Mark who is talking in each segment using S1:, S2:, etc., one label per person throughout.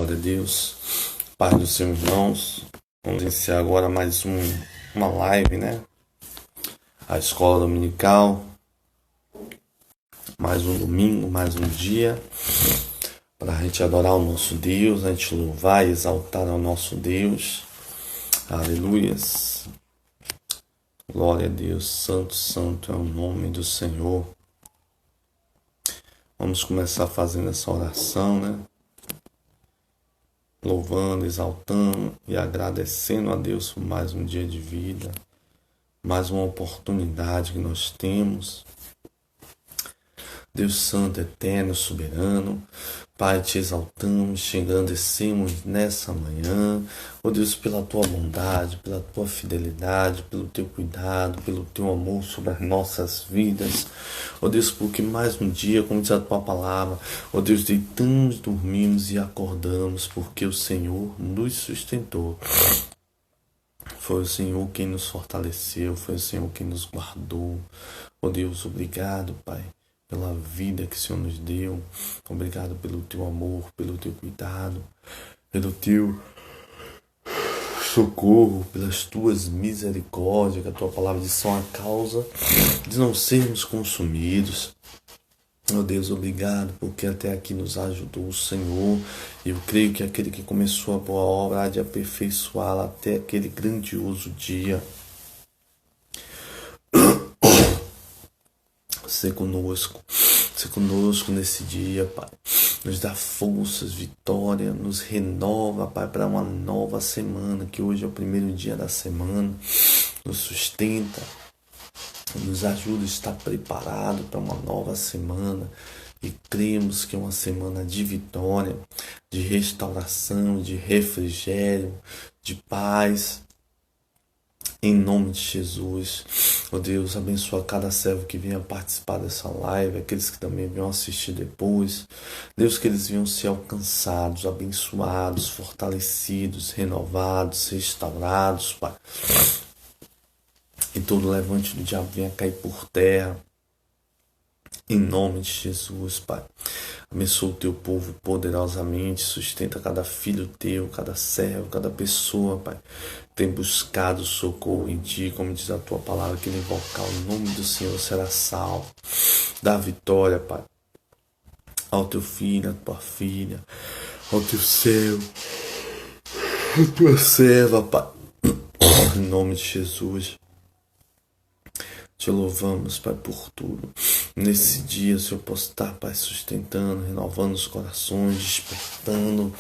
S1: Glória a Deus. Pai dos seus irmãos, vamos iniciar agora mais uma live, né? A escola dominical. Mais um domingo, mais um dia para a gente adorar o nosso Deus, a gente louvar e exaltar ao nosso Deus. Aleluias. Glória a Deus. Santo, santo é o nome do Senhor. Vamos começar fazendo essa oração, né? Louvando, exaltando e agradecendo a Deus por mais um dia de vida, mais uma oportunidade que nós temos. Deus Santo, Eterno, Soberano, Pai, te exaltamos, te engrandecemos nessa manhã, Deus, pela tua bondade, pela tua fidelidade, pelo teu cuidado, pelo teu amor sobre as nossas vidas, Deus, porque mais um dia, como diz a tua palavra, Deus, deitamos, dormimos e acordamos, porque o Senhor nos sustentou. Foi o Senhor quem nos fortaleceu, foi o Senhor quem nos guardou. Deus, obrigado, Pai, pela vida que o Senhor nos deu. Obrigado pelo teu amor, pelo teu cuidado, pelo teu socorro, pelas tuas misericórdias, que a tua palavra diz são a causa de não sermos consumidos. Deus, obrigado, porque até aqui nos ajudou o Senhor. Eu creio que aquele que começou a boa obra há de aperfeiçoá-la até aquele grandioso dia. Ser conosco nesse dia, Pai. Nos dá forças, vitória, nos renova, Pai, para uma nova semana, que hoje é o primeiro dia da semana. Nos sustenta, nos ajuda a estar preparado para uma nova semana. E cremos que é uma semana de vitória, de restauração, de refrigério, de paz. Em nome de Jesus, Deus, abençoa cada servo que venha participar dessa live, aqueles que também venham assistir depois. Deus, que eles venham ser alcançados, abençoados, fortalecidos, renovados, restaurados, Pai. E todo levante do diabo venha cair por terra. Em nome de Jesus, Pai. Abençoa o teu povo poderosamente, sustenta cada filho teu, cada servo, cada pessoa, Pai. Tem buscado socorro em ti, como diz a tua palavra, que ele invocar o nome do Senhor será salvo. Dá vitória, Pai, ao teu filho, à tua filha, ao teu servo, à tua serva, Pai. Em nome de Jesus. Te louvamos, Pai, por tudo. Nesse dia, o Senhor possa estar, Pai, sustentando, renovando os corações, despertando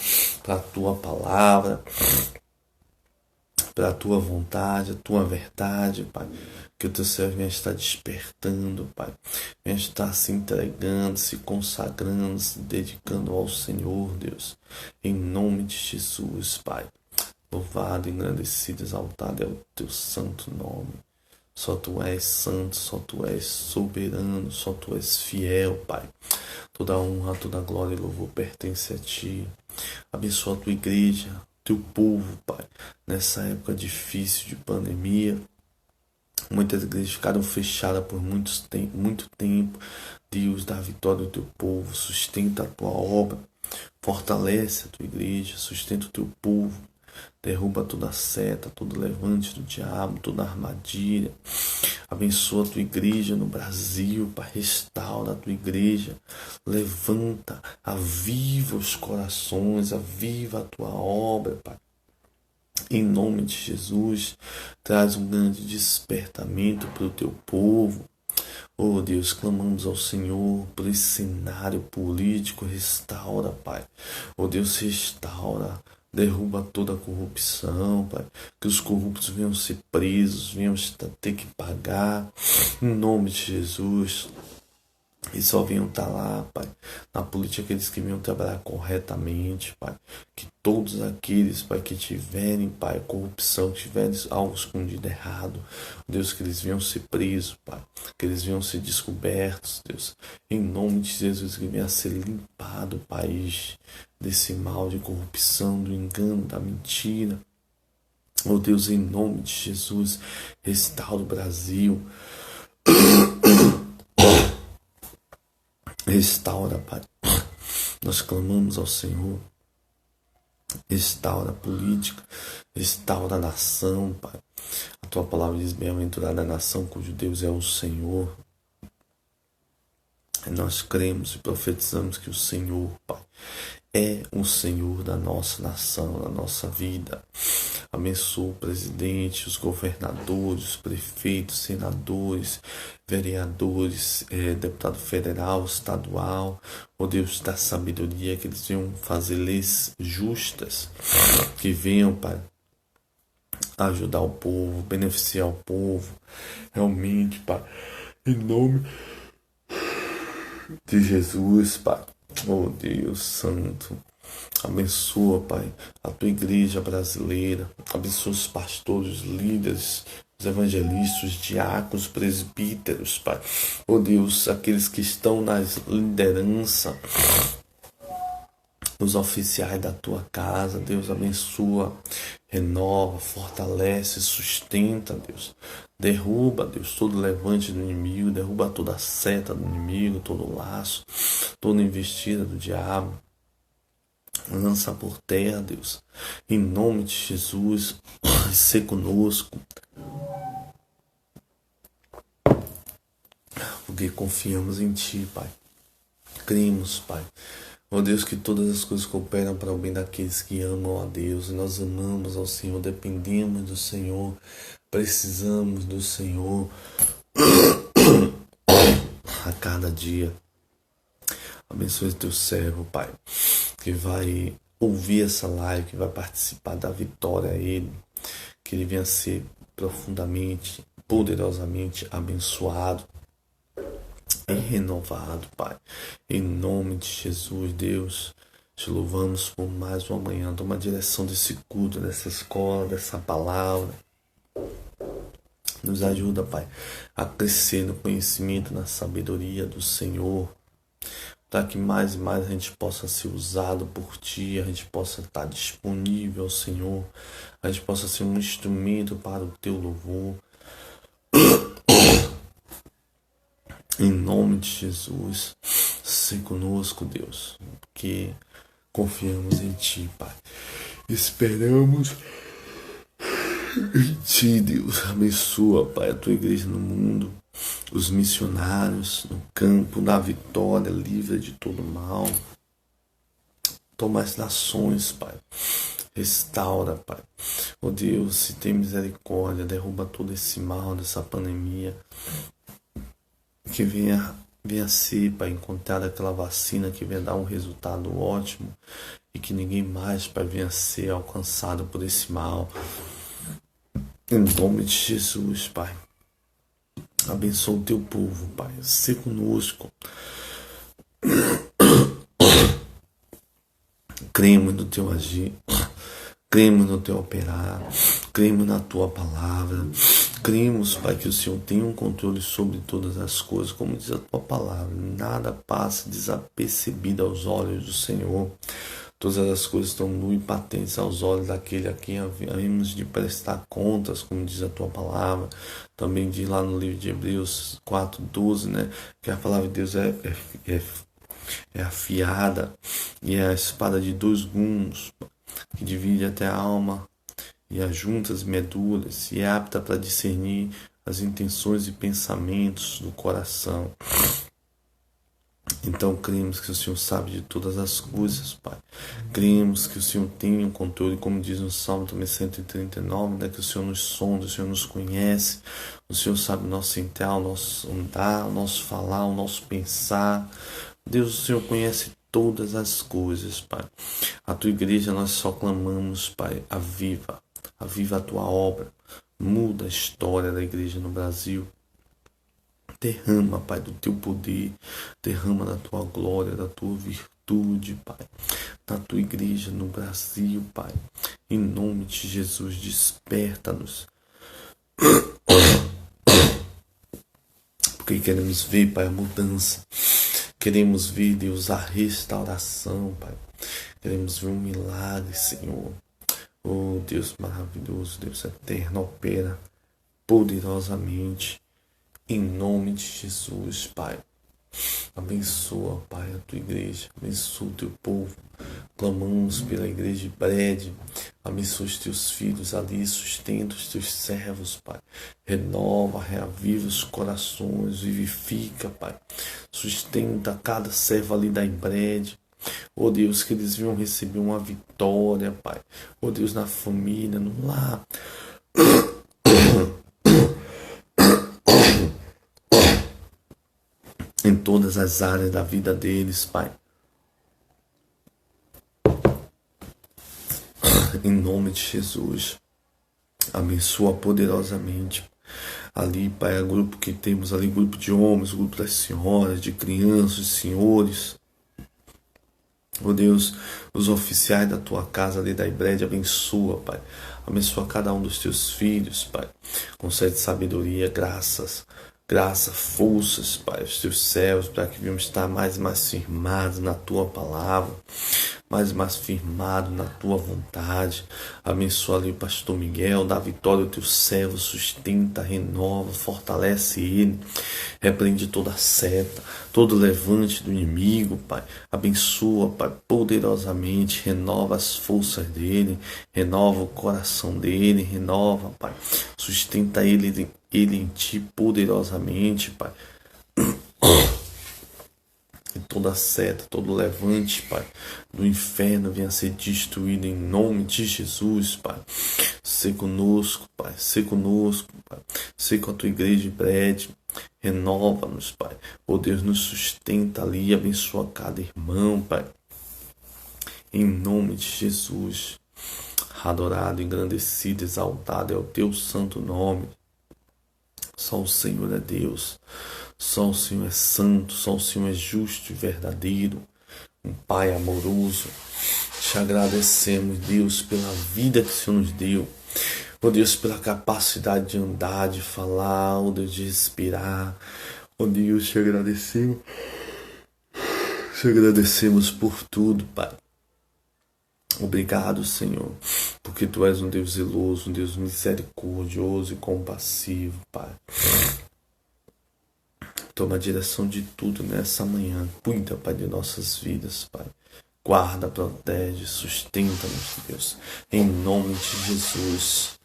S1: para a Tua palavra, para a Tua vontade, a Tua verdade, Pai. Que o Teu servo venha estar despertando, Pai. Venha estar se entregando, se consagrando, se dedicando ao Senhor, Deus. Em nome de Jesus, Pai. Louvado, engrandecido, exaltado é o Teu santo nome. Só Tu és santo, só Tu és soberano, só Tu és fiel, Pai. Toda honra, toda glória e louvor pertence a Ti. Abençoa a Tua igreja, Teu povo, Pai. Nessa época difícil de pandemia, muitas igrejas ficaram fechadas por muito tempo. Deus, dá vitória ao Teu povo, sustenta a Tua obra, fortalece a Tua igreja, sustenta o Teu povo. Derruba toda seta, todo levante do diabo, toda armadilha. Abençoa a tua igreja no Brasil, Pai. Restaura a tua igreja. Levanta, aviva os corações, aviva a tua obra, Pai. Em nome de Jesus, traz um grande despertamento para o teu povo. Deus, clamamos ao Senhor por esse cenário político. Restaura, Pai. Deus, restaura. Derruba toda a corrupção, Pai. Que os corruptos venham ser presos, venham ter que pagar. Em nome de Jesus. E só venham estar lá, Pai. Na política, aqueles que venham trabalhar corretamente, Pai. Que todos aqueles, Pai, que tiverem, Pai, corrupção, que tiverem algo escondido errado, Deus, que eles venham ser presos, Pai. Que eles venham ser descobertos, Deus. Em nome de Jesus, que venha ser limpado o país desse mal de corrupção, do engano, da mentira. Deus, em nome de Jesus, restaura o Brasil. Restaura, Pai. Nós clamamos ao Senhor Restaura a política, restaura a nação, Pai. A tua palavra diz: bem-aventurada a nação cujo Deus é o Senhor. E nós cremos e profetizamos que o Senhor, Pai, é o Senhor da nossa nação, da nossa vida. Abençoa o presidente, os governadores, os prefeitos, senadores, vereadores, deputado federal, estadual. Ó Deus da sabedoria, que eles venham fazer leis justas, que venham, Pai, ajudar o povo, beneficiar o povo. Realmente, Pai, em nome de Jesus, Pai. Oh Deus Santo, abençoa, Pai, a tua igreja brasileira, abençoa os pastores, os líderes, os evangelistas, os diáconos, os presbíteros, Pai. Oh Deus, aqueles que estão na liderança, os oficiais da tua casa, Deus, abençoa, renova, fortalece, sustenta, Deus. Derruba, Deus, todo levante do inimigo, derruba toda seta do inimigo, todo laço, toda investida do diabo. Lança por terra, Deus, em nome de Jesus, ser conosco, porque confiamos em Ti, Pai. Cremos, Pai. Ó Deus, que todas as coisas cooperam para o bem daqueles que amam a Deus. E nós amamos ao Senhor, dependemos do Senhor, precisamos do Senhor a cada dia. Abençoe teu servo, Pai, que vai ouvir essa live, que vai participar da vitória a ele, que ele venha ser profundamente, poderosamente abençoado e renovado, Pai. Em nome de Jesus, Deus, te louvamos por mais uma manhã. Toma a direção desse culto, dessa escola, dessa palavra. Nos ajuda, Pai, a crescer no conhecimento, na sabedoria do Senhor, para que mais e mais a gente possa ser usado por Ti, a gente possa estar disponível ao Senhor, a gente possa ser um instrumento para o Teu louvor. Em nome de Jesus, se conosco, Deus, porque confiamos em Ti, Pai. Esperamos em Ti, Deus. Abençoa, Pai, a Tua igreja no mundo, os missionários no campo, da vitória, livra de todo mal. Toma as nações, Pai. Restaura, Pai. Oh Deus, se tem misericórdia, derruba todo esse mal dessa pandemia. Que venha ser, Pai, encontrar aquela vacina que venha dar um resultado ótimo e que ninguém mais, Pai, venha ser alcançado por esse mal. Em nome de Jesus, Pai. Abençoa o Teu povo, Pai. Se conosco. Cremos no Teu agir. Cremos no Teu operar. Cremos na Tua palavra. Cremos, Pai, que o Senhor tem um controle sobre todas as coisas, como diz a Tua palavra. Nada passa desapercebido aos olhos do Senhor. Todas as coisas estão nuas e patentes aos olhos daquele a quem havemos de prestar contas, como diz a Tua palavra. Também diz lá no livro de Hebreus 4:12, né, que a palavra de Deus é afiada e é a espada de 2 gumes, que divide até a alma e as juntas medulas, e é apta para discernir as intenções e pensamentos do coração. Então cremos que o Senhor sabe de todas as coisas, Pai. Cremos que o Senhor tem um controle, como diz no Salmo também 139, né, que o Senhor nos sonda, o Senhor nos conhece, o Senhor sabe o nosso entrar, o nosso andar, o nosso falar, o nosso pensar. Deus, o Senhor conhece todas as coisas, Pai. A Tua igreja nós só clamamos, Pai, aviva a Tua obra, muda a história da igreja no Brasil. Derrama, Pai, do Teu poder, derrama da Tua glória, da Tua virtude, Pai, na Tua igreja no Brasil, Pai. Em nome de Jesus, desperta-nos. Porque queremos ver, Pai, a mudança. Queremos ver, Deus, a restauração, Pai. Queremos ver um milagre, Senhor. Oh, Deus maravilhoso, Deus eterno, opera poderosamente. Em nome de Jesus, Pai. Abençoa, Pai, a tua igreja, abençoa o teu povo. Clamamos pela igreja de Brede, abençoa os teus filhos ali, sustenta os teus servos, Pai. Renova, reaviva os corações, vivifica, Pai. Sustenta cada servo ali da Brede. Oh Deus, que eles venham receber uma vitória, Pai. Oh Deus, na família, no lar. Em todas as áreas da vida deles, Pai. Em nome de Jesus. Abençoa poderosamente. Ali, Pai, é grupo que temos ali, grupo de homens, grupo das senhoras, de crianças, de senhores. Oh Deus, os oficiais da tua casa ali da Ibrede, abençoa, Pai. Abençoa cada um dos teus filhos, Pai. Concede sabedoria, graça, forças, Pai, os teus céus, para que venhamos estar mais e mais firmados na tua palavra, mais e mais firmados na tua vontade. Abençoa ali o pastor Miguel, dá vitória ao teu servo, sustenta, renova, fortalece ele, repreende toda seta, todo levante do inimigo, Pai. Abençoa, Pai, poderosamente, renova as forças dele, renova o coração dele, renova, Pai, sustenta ele em ti poderosamente, Pai. E toda seta, todo levante, Pai, do inferno venha ser destruído em nome de Jesus, Pai. Sê conosco, Pai. Sê conosco, Pai. Sê com a tua igreja de Brede. Renova-nos, Pai. Oh Deus, nos sustenta ali, abençoa cada irmão, Pai. Em nome de Jesus. Adorado, engrandecido, exaltado é o teu santo nome. Só o Senhor é Deus. Só o Senhor é santo, só o Senhor é justo e verdadeiro, um Pai amoroso. Te agradecemos, Deus, pela vida que o Senhor nos deu. Oh Deus, pela capacidade de andar, de falar, oh Deus, de respirar. Oh Deus, te agradecemos. Te agradecemos por tudo, Pai. Obrigado, Senhor, porque Tu és um Deus zeloso, um Deus misericordioso e compassivo, Pai. Toma a direção de tudo nessa manhã. Cuida, Pai, de nossas vidas, Pai. Guarda, protege, sustenta-nos, Deus. Em nome de Jesus.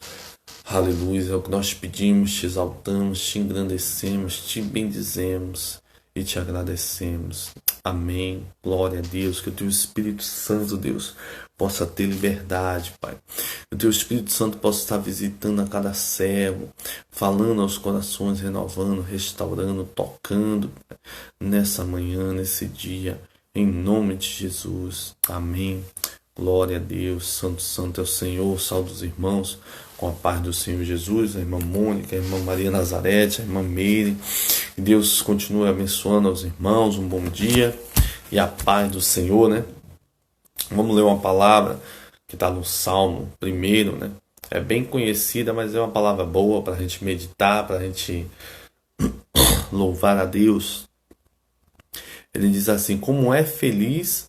S1: Aleluia. É o que nós pedimos, te exaltamos, te engrandecemos, te bendizemos e te agradecemos. Amém. Glória a Deus. Que o Teu Espírito Santo, Deus, possa ter liberdade, Pai. Que o Teu Espírito Santo possa estar visitando a cada servo, falando aos corações, renovando, restaurando, tocando, Pai, nessa manhã, nesse dia, em nome de Jesus. Amém. Glória a Deus. Santo, santo é o Senhor. Salve os irmãos com a paz do Senhor Jesus, a irmã Mônica, a irmã Maria Nazarete, a irmã Meire. Que Deus continue abençoando aos irmãos. Um bom dia e a paz do Senhor, né? Vamos ler uma palavra que está no Salmo primeiro, né? É bem conhecida, mas é uma palavra boa para a gente meditar, para a gente louvar a Deus. Ele diz assim: como é feliz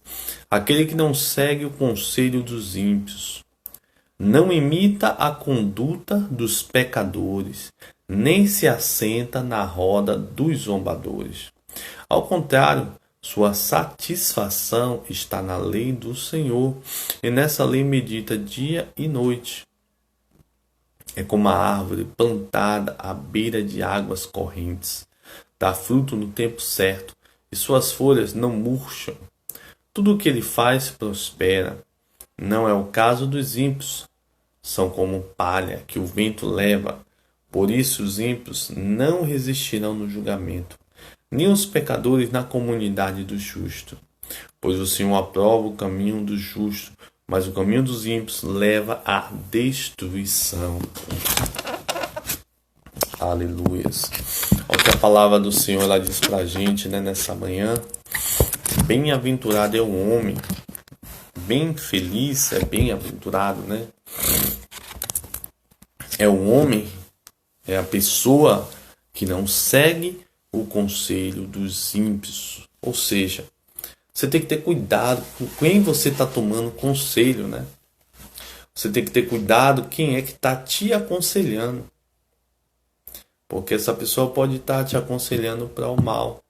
S1: aquele que não segue o conselho dos ímpios, não imita a conduta dos pecadores, nem se assenta na roda dos zombadores. Ao contrário, sua satisfação está na lei do Senhor, e nessa lei medita dia e noite. É como a árvore plantada à beira de águas correntes, dá fruto no tempo certo, e suas folhas não murcham. Tudo o que ele faz prospera. Não é o caso dos ímpios. São como palha que o vento leva. Por isso os ímpios não resistirão no julgamento, nem os pecadores na comunidade do justo. Pois o Senhor aprova o caminho do justo, mas o caminho dos ímpios leva à destruição. Aleluias. Olha o que a palavra do Senhor ela diz pra gente, né, nessa manhã. Bem-aventurado é o homem. Bem feliz é bem-aventurado, né? É o homem, é a pessoa que não segue o conselho dos ímpios. Ou seja, você tem que ter cuidado com quem você está tomando conselho, né? Você tem que ter cuidado quem é que está te aconselhando. Porque essa pessoa pode estar te aconselhando para o mal.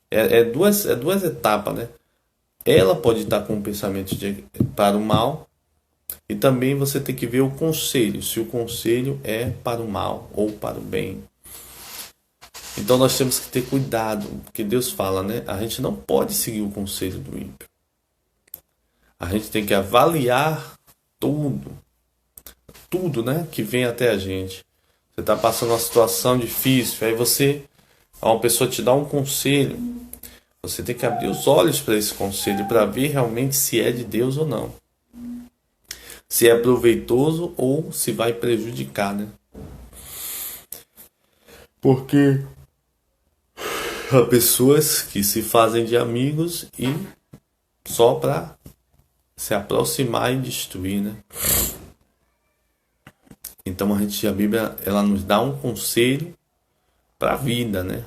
S1: É duas etapas, né? Ela pode estar com um pensamento para o mal, e também você tem que ver o conselho, se o conselho é para o mal ou para o bem. Então nós temos que ter cuidado, porque Deus fala, né? A gente não pode seguir o conselho do ímpio. A gente tem que avaliar tudo, né, que vem até a gente. Você está passando uma situação difícil, aí uma pessoa te dá um conselho. Você tem que abrir os olhos para esse conselho, para ver realmente se é de Deus ou não. Se é proveitoso ou se vai prejudicar, né? Porque há pessoas que se fazem de amigos e só para se aproximar e destruir, né? Então a Bíblia, ela nos dá um conselho para a vida, né?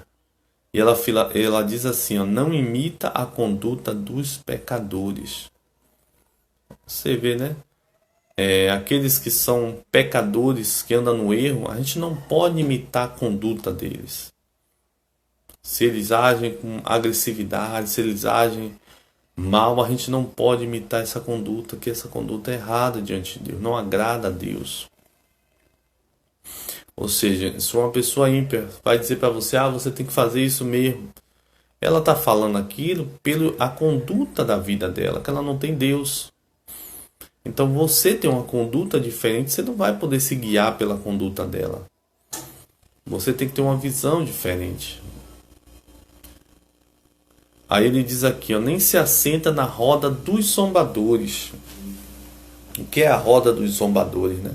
S1: E ela diz assim, ó, não imita a conduta dos pecadores. Você vê, né? Aqueles que são pecadores, que andam no erro, a gente não pode imitar a conduta deles. Se eles agem com agressividade, se eles agem mal, a gente não pode imitar essa conduta, que essa conduta é errada diante de Deus, não agrada a Deus. Ou seja, se uma pessoa ímpia vai dizer para você, você tem que fazer isso mesmo, ela está falando aquilo pela conduta da vida dela, que ela não tem Deus. Então você tem uma conduta diferente, você não vai poder se guiar pela conduta dela. Você tem que ter uma visão diferente. Aí ele diz aqui, ó, nem se assenta na roda dos zombadores. O que é a roda dos zombadores, né?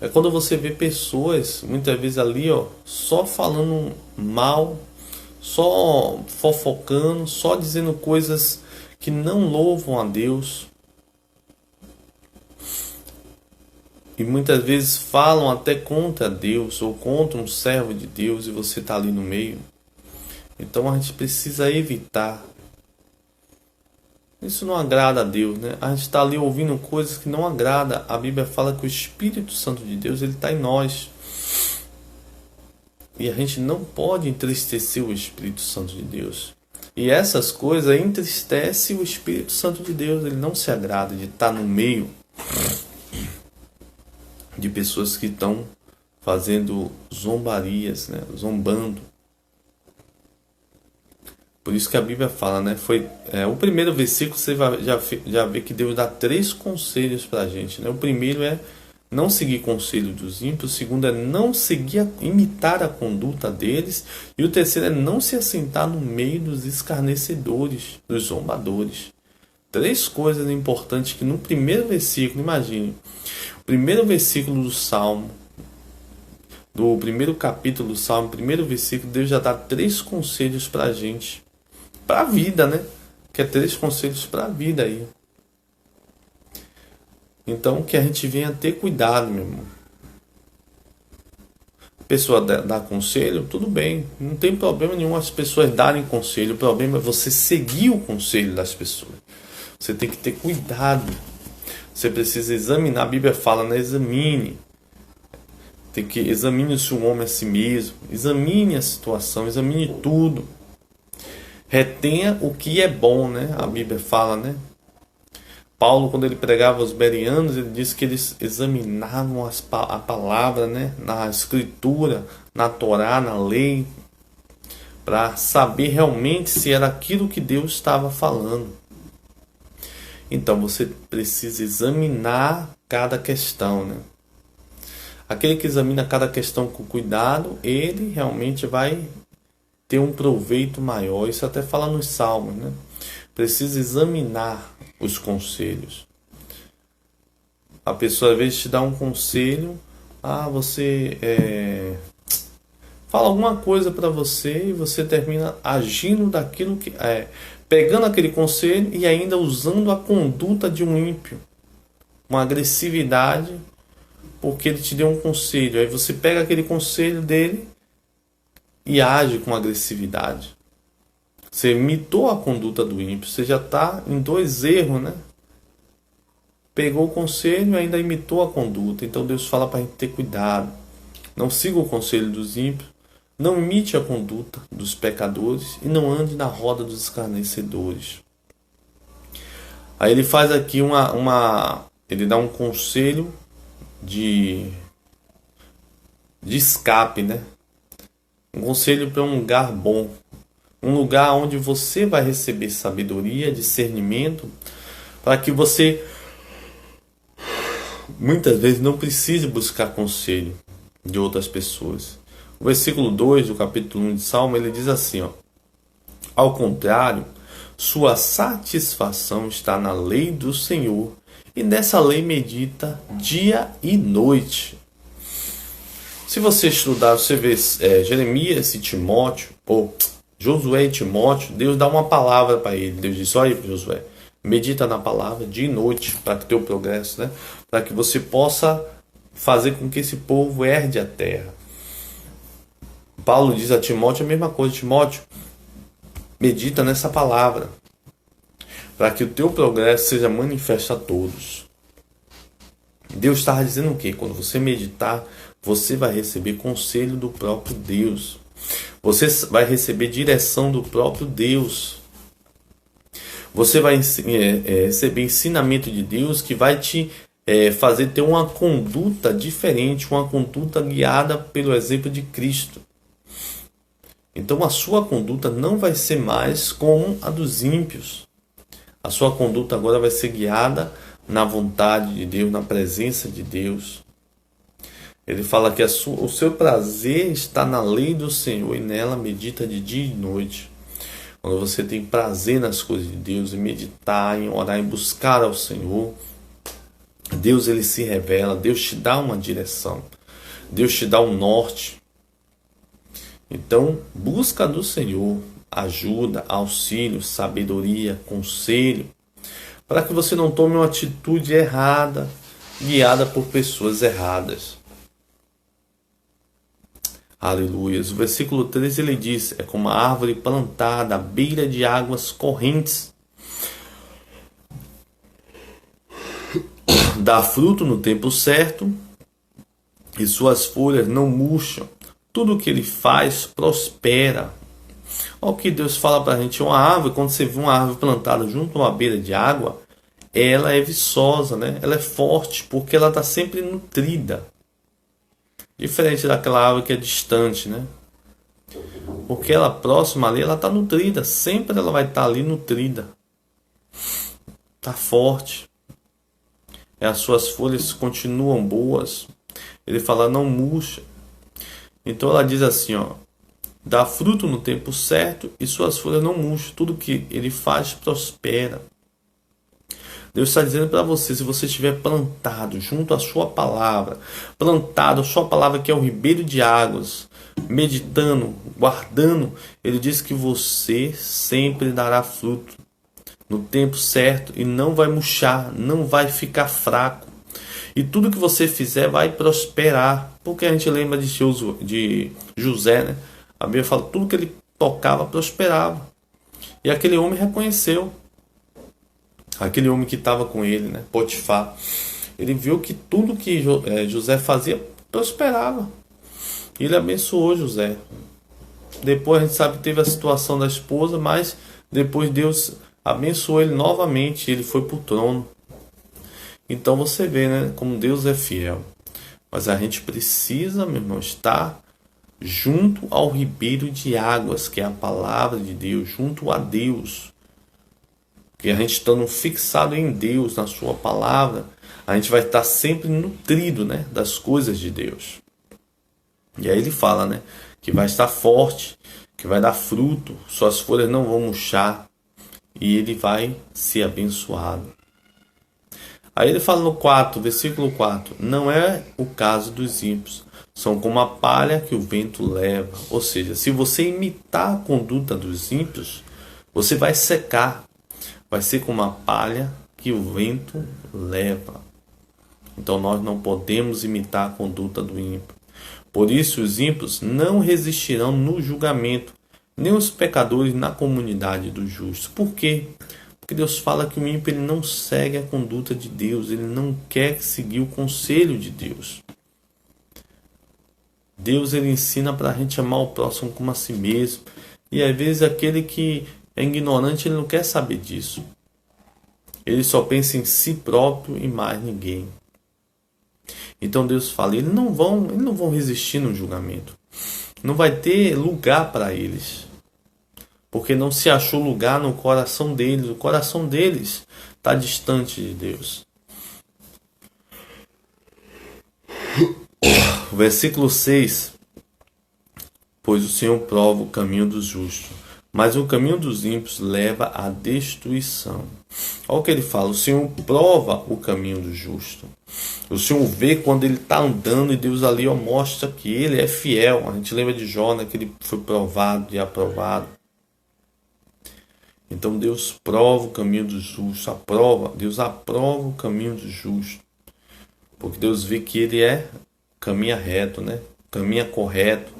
S1: É quando você vê pessoas, muitas vezes ali, ó, só falando mal, só fofocando, só dizendo coisas que não louvam a Deus. E muitas vezes falam até contra Deus ou contra um servo de Deus e você está ali no meio. Então a gente precisa evitar. Isso não agrada a Deus, né? A gente está ali ouvindo coisas que não agrada. A Bíblia fala que o Espírito Santo de Deus, ele está em nós. E a gente não pode entristecer o Espírito Santo de Deus. E essas coisas entristecem o Espírito Santo de Deus. Ele não se agrada de estar no meio de pessoas que estão fazendo zombarias, né? Zombando. Por isso que a Bíblia fala, né? O primeiro versículo você já vê que Deus dá 3 conselhos para a gente, né? O primeiro é não seguir conselho dos ímpios, o segundo é não imitar a conduta deles, e o terceiro é não se assentar no meio dos escarnecedores, dos zombadores. 3 coisas importantes que no primeiro versículo, imagine, o primeiro versículo do Salmo, do primeiro capítulo do Salmo, primeiro versículo, Deus já dá 3 conselhos para a gente. Para a vida, né? Que é 3 conselhos para a vida aí. Então, que a gente venha ter cuidado, meu irmão. A pessoa dá conselho, tudo bem. Não tem problema nenhum as pessoas darem conselho. O problema é você seguir o conselho das pessoas. Você tem que ter cuidado. Você precisa examinar. A Bíblia fala, né? Examine. Examine se o homem é a si mesmo. Examine a situação. Examine tudo. Retenha o que é bom, né? A Bíblia fala, né? Paulo, quando ele pregava aos bereanos, ele disse que eles examinavam a palavra, né? Na escritura, na Torá, na lei, para saber realmente se era aquilo que Deus estava falando. Então você precisa examinar cada questão, né? Aquele que examina cada questão com cuidado, ele realmente vai ter um proveito maior. Isso até fala nos Salmos, né? Precisa examinar os conselhos. A pessoa às vezes te dá um conselho, você fala alguma coisa para você e você termina agindo daquilo que pegando aquele conselho e ainda usando a conduta de um ímpio, uma agressividade, porque ele te deu um conselho. Aí você pega aquele conselho dele e age com agressividade. Você imitou a conduta do ímpio. Você já está em 2 erros, né? Pegou o conselho e ainda imitou a conduta. Então Deus fala para a gente ter cuidado. Não siga o conselho dos ímpios. Não imite a conduta dos pecadores e não ande na roda dos escarnecedores. Aí ele faz aqui ele dá um conselho de escape, né? Um conselho para um lugar bom, um lugar onde você vai receber sabedoria, discernimento, para que você muitas vezes não precise buscar conselho de outras pessoas. O versículo 2 do capítulo 1 de Salmo, ele diz assim, ó: ao contrário, sua satisfação está na lei do Senhor, e nessa lei medita dia e noite. Se você estudar, você vê Jeremias e Timóteo, ou Josué e Timóteo, Deus dá uma palavra para ele. Deus diz: olha para Josué, medita na palavra dia e noite para que teu progresso, né? Para que você possa fazer com que esse povo herde a terra. Paulo diz a Timóteo a mesma coisa: Timóteo, medita nessa palavra para que o teu progresso seja manifesto a todos. Deus estava dizendo o quê? Quando você meditar, você vai receber conselho do próprio Deus. Você vai receber direção do próprio Deus. Você vai receber ensinamento de Deus que vai te fazer ter uma conduta diferente, uma conduta guiada pelo exemplo de Cristo. Então a sua conduta não vai ser mais como a dos ímpios. A sua conduta agora vai ser guiada na vontade de Deus, na presença de Deus. Ele fala que o seu prazer está na lei do Senhor e nela medita de dia e noite. Quando você tem prazer nas coisas de Deus, em meditar, em orar, em buscar ao Senhor, Deus ele se revela, Deus te dá uma direção, Deus te dá um norte. Então, busca do Senhor ajuda, auxílio, sabedoria, conselho, para que você não tome uma atitude errada, guiada por pessoas erradas. Aleluia. O versículo 13 ele diz: é como uma árvore plantada à beira de águas correntes. Dá fruto no tempo certo e suas folhas não murcham. Tudo que ele faz prospera. Olha o que Deus fala para a gente. Uma árvore, quando você vê uma árvore plantada junto a uma beira de água, ela é viçosa, né? Ela é forte porque ela está sempre nutrida. Diferente daquela árvore que é distante, né? Porque ela próxima ali, ela está nutrida. Sempre ela vai estar ali nutrida. Está forte. E as suas folhas continuam boas. Ele fala, não murcha. Então ela diz assim, ó: dá fruto no tempo certo e suas folhas não murcham. Tudo que ele faz prospera. Deus está dizendo para você, se você estiver plantado junto à sua palavra, plantado a sua palavra que é o ribeiro de águas, meditando, guardando, ele diz que você sempre dará fruto no tempo certo e não vai murchar, não vai ficar fraco. E tudo que você fizer vai prosperar, porque a gente lembra de José, né? A Bíblia fala, tudo que ele tocava prosperava. E aquele homem reconheceu. Aquele homem que estava com ele, né? Potifar. Ele viu que tudo que José fazia prosperava. E ele abençoou José. Depois a gente sabe que teve a situação da esposa, mas depois Deus abençoou ele novamente. Ele foi para o trono. Então você vê, né? Como Deus é fiel. Mas a gente precisa, meu irmão, estar junto ao ribeiro de águas, que é a palavra de Deus, junto a Deus. Que a gente estando fixado em Deus, na sua palavra, a gente vai estar sempre nutrido, né, das coisas de Deus. E aí ele fala, né, que vai estar forte, que vai dar fruto, suas folhas não vão murchar e ele vai ser abençoado. Aí ele fala no 4, versículo 4, não é o caso dos ímpios, são como a palha que o vento leva. Ou seja, se você imitar a conduta dos ímpios, você vai secar. Vai ser como a palha que o vento leva. Então nós não podemos imitar a conduta do ímpio. Por isso os ímpios não resistirão no julgamento, nem os pecadores na comunidade dos justos. Por quê? Porque Deus fala que o ímpio ele não segue a conduta de Deus, ele não quer seguir o conselho de Deus. Deus, ele ensina para a gente amar o próximo como a si mesmo. E às vezes aquele que é ignorante, ele não quer saber disso. Ele só pensa em si próprio e mais ninguém. Então Deus fala, eles não vão resistir no julgamento. Não vai ter lugar para eles. Porque não se achou lugar no coração deles. O coração deles está distante de Deus. O versículo 6. Pois o Senhor prova o caminho dos justos, mas o caminho dos ímpios leva à destruição. Olha o que ele fala, o Senhor prova o caminho do justo. O Senhor vê quando ele está andando e Deus ali mostra que ele é fiel. A gente lembra de Jó, né, que ele foi provado e aprovado. Então Deus prova o caminho do justo, Deus aprova o caminho do justo. Porque Deus vê que ele caminha reto, né? Caminha correto.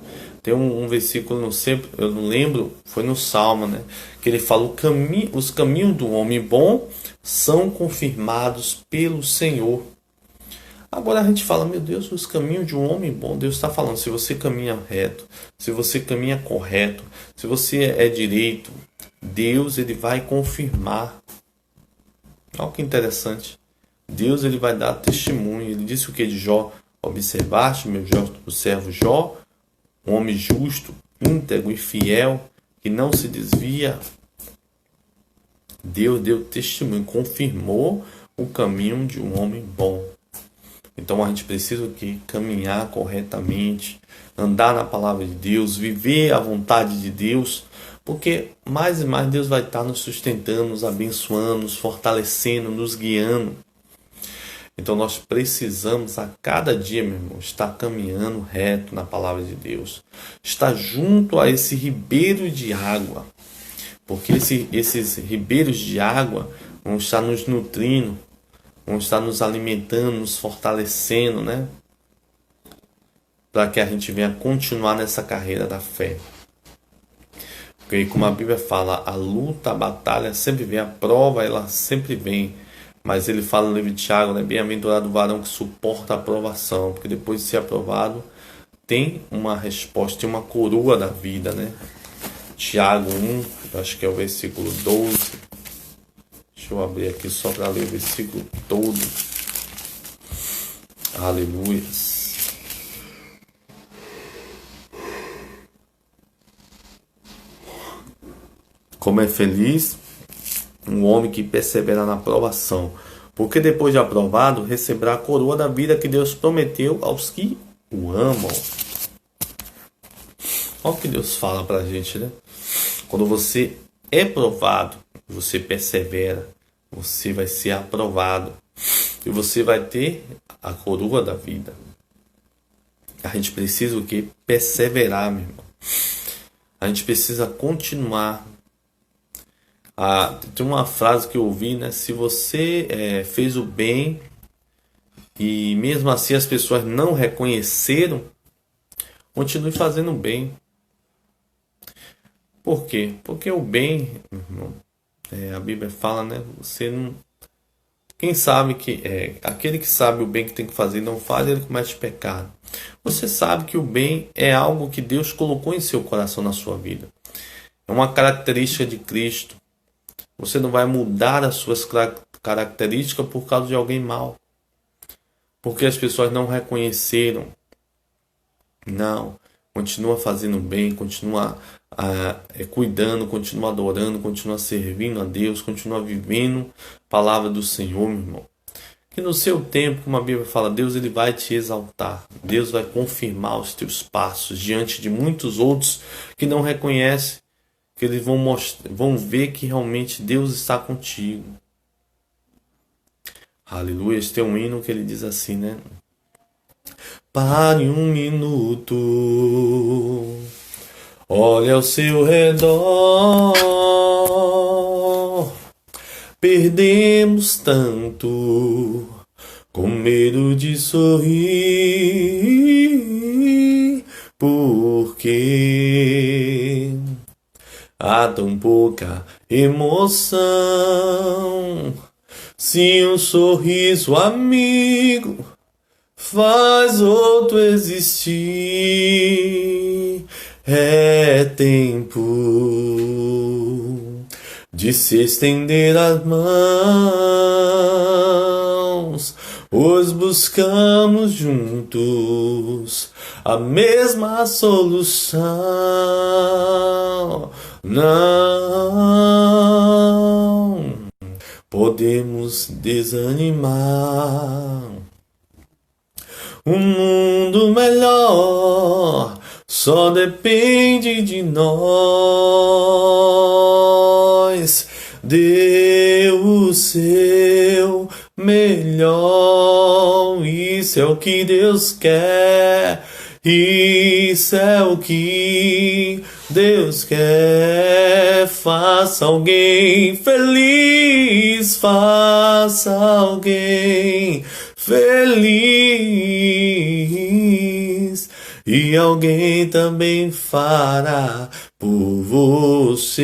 S1: Tem um versículo, eu não lembro, foi no Salmo, né? Que ele fala, os caminhos do homem bom são confirmados pelo Senhor. Agora a gente fala, meu Deus, os caminhos de um homem bom, Deus está falando, se você caminha reto, se você caminha correto, se você é direito, Deus, ele vai confirmar. Olha que interessante. Deus, ele vai dar testemunho. Ele disse o que de Jó? Observaste, meu servo Jó, um homem justo, íntegro e fiel, que não se desvia. Deus deu testemunho, confirmou o caminho de um homem bom. Então a gente precisa caminhar corretamente, andar na palavra de Deus, viver a vontade de Deus, porque mais e mais Deus vai estar nos sustentando, nos abençoando, nos fortalecendo, nos guiando. Então nós precisamos a cada dia, meu irmão, estar caminhando reto na palavra de Deus. Estar junto a esse ribeiro de água. Porque esses ribeiros de água vão estar nos nutrindo, vão estar nos alimentando, nos fortalecendo, né? Para que a gente venha continuar nessa carreira da fé. Porque como a Bíblia fala, a luta, a batalha sempre vem, a prova ela sempre vem. Mas ele fala no livro de Tiago, né? Bem-aventurado o varão que suporta a aprovação. Porque depois de ser aprovado, tem uma resposta, tem uma coroa da vida, né? Tiago 1, acho que é o versículo 12. Deixa eu abrir aqui só para ler o versículo todo. Aleluia. Como é feliz um homem que persevera na aprovação, porque depois de aprovado receberá a coroa da vida que Deus prometeu aos que o amam. Olha o que Deus fala pra gente, né? Quando você é provado, você persevera, você vai ser aprovado e você vai ter a coroa da vida. A gente precisa o quê? Perseverar, meu irmão. A gente precisa continuar. Tem uma frase que eu ouvi, né? Se você fez o bem e mesmo assim as pessoas não reconheceram, continue fazendo o bem. Por quê? Porque o bem, irmão, a Bíblia fala, né? Você não. Quem sabe aquele que sabe o bem que tem que fazer e não faz, ele comete pecado. Você sabe que o bem é algo que Deus colocou em seu coração, na sua vida. É uma característica de Cristo. Você não vai mudar as suas características por causa de alguém mau. Porque as pessoas não reconheceram. Não. Continua fazendo bem, continua cuidando, continua adorando, continua servindo a Deus, continua vivendo a palavra do Senhor, meu irmão. Que no seu tempo, como a Bíblia fala, Deus ele vai te exaltar. Deus vai confirmar os teus passos diante de muitos outros que não reconhecem. Que eles vão ver que realmente Deus está contigo. Aleluia. Este é um hino que ele diz assim, né? Pare um minuto, olhe ao seu redor. Perdemos tanto, com medo de sorrir, porque há tão pouca emoção. Se um sorriso amigo faz outro existir. É tempo de se estender as mãos, pois buscamos juntos a mesma solução. Não podemos desanimar. Um mundo melhor só depende de nós. Dê o seu melhor. Isso é o que Deus quer. Isso é o que Deus quer. Faça alguém feliz. Faça alguém feliz. E alguém também fará por você.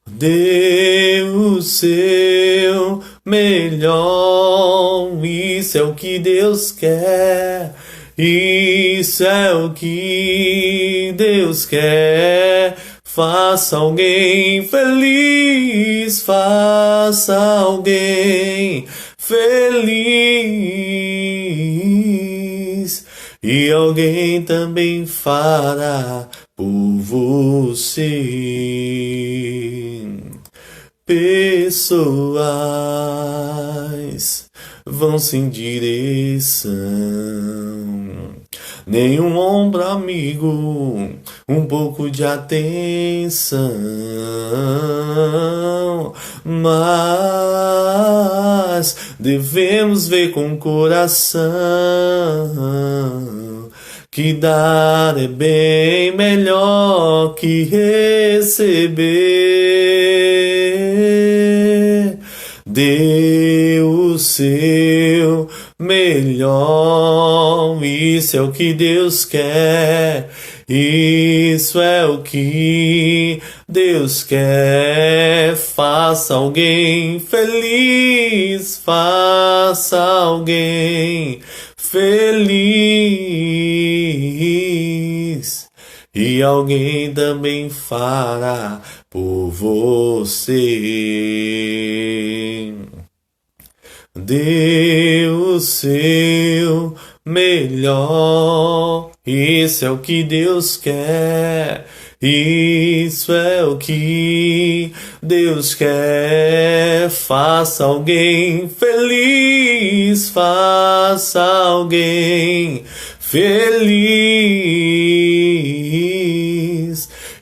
S1: Dê o seu melhor. Isso é o que Deus quer. Isso é o que Deus quer. Faça alguém feliz. Faça alguém feliz. E alguém também fará por você. Pessoas vão sem direção, nenhum ombro amigo, um pouco de atenção, mas devemos ver com o coração que dar é bem melhor que receber. Dê o seu melhor. Isso é o que Deus quer. Isso é o que Deus quer. Faça alguém feliz. Faça alguém feliz. E alguém também fará por você. Dê o seu melhor. Isso é o que Deus quer. Isso é o que Deus quer. Faça alguém feliz. Faça alguém feliz.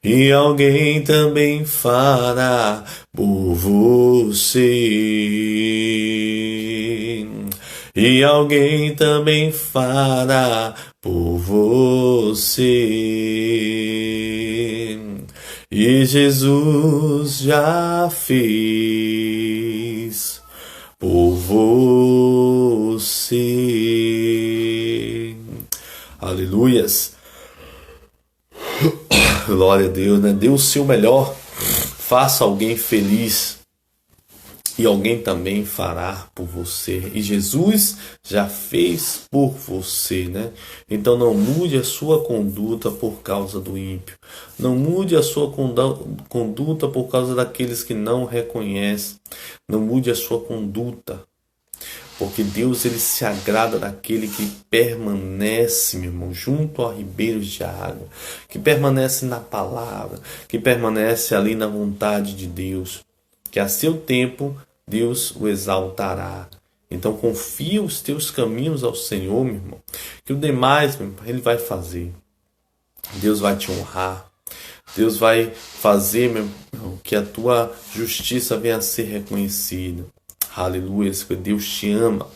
S1: E alguém também fará por você. E alguém também fará por você. E Jesus já fez por você. Aleluias. Glória a Deus, né? Dê o seu melhor. Faça alguém feliz. E alguém também fará por você. E Jesus já fez por você, né? Então não mude a sua conduta por causa do ímpio. Não mude a sua conduta por causa daqueles que não reconhecem. Não mude a sua conduta. Porque Deus, ele se agrada daquele que permanece, meu irmão, junto a ribeiros de água. Que permanece na palavra. Que permanece ali na vontade de Deus. Que a seu tempo Deus o exaltará. Então confia os teus caminhos ao Senhor, meu irmão. Que o demais, meu irmão, ele vai fazer. Deus vai te honrar. Deus vai fazer, meu irmão, que a tua justiça venha a ser reconhecida. Aleluia, porque Deus te ama.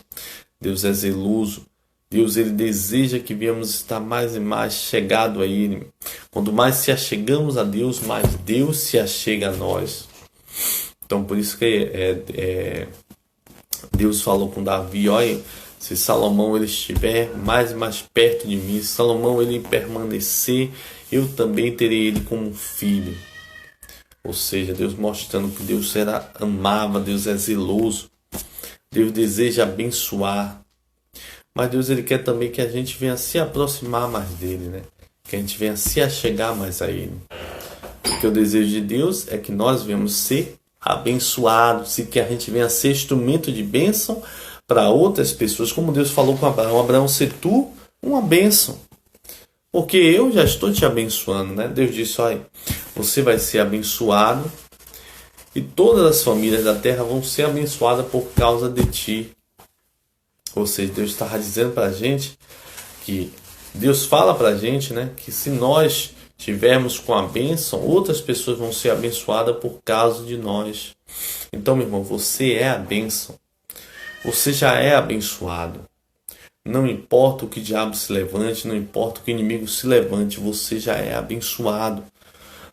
S1: Deus é zeloso. Deus, ele deseja que venhamos estar mais e mais chegado a Ele. Quanto mais se achegamos a Deus, mais Deus se achega a nós. Então, por isso que Deus falou com Davi, olha, se Salomão ele estiver mais e mais perto de mim, se Salomão ele permanecer, eu também terei ele como filho. Ou seja, Deus mostrando que Deus amava, Deus é zeloso. Deus deseja abençoar. Mas Deus ele quer também que a gente venha se aproximar mais dele, né? Que a gente venha se achegar mais a ele. Porque o desejo de Deus é que nós venhamos ser abençoados e que a gente venha ser instrumento de bênção para outras pessoas. Como Deus falou com Abraão: Abraão, se tu uma bênção. Porque eu já estou te abençoando, né? Deus disse: olha, você vai ser abençoado e todas as famílias da terra vão ser abençoadas por causa de ti. Ou seja, Deus estava dizendo para a gente que Deus fala para a gente, né, que se nós tivermos com a bênção, outras pessoas vão ser abençoadas por causa de nós. Então, meu irmão, você é a bênção. Você já é abençoado. Não importa o que o diabo se levante, não importa o que o inimigo se levante, você já é abençoado.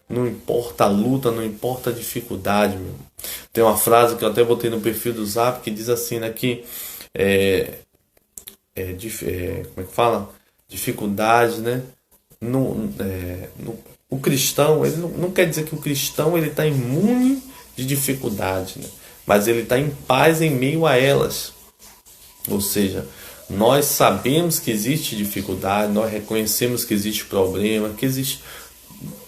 S1: Não importa a luta, não importa a dificuldade, meu. Tem uma frase que eu até botei no perfil do Zap que diz assim, né, que como é que fala? Dificuldade, né? O cristão, ele não quer dizer que o cristão ele está imune de dificuldade, né? Mas ele está em paz em meio a elas. Ou seja, nós sabemos que existe dificuldade, nós reconhecemos que existe problema, que existe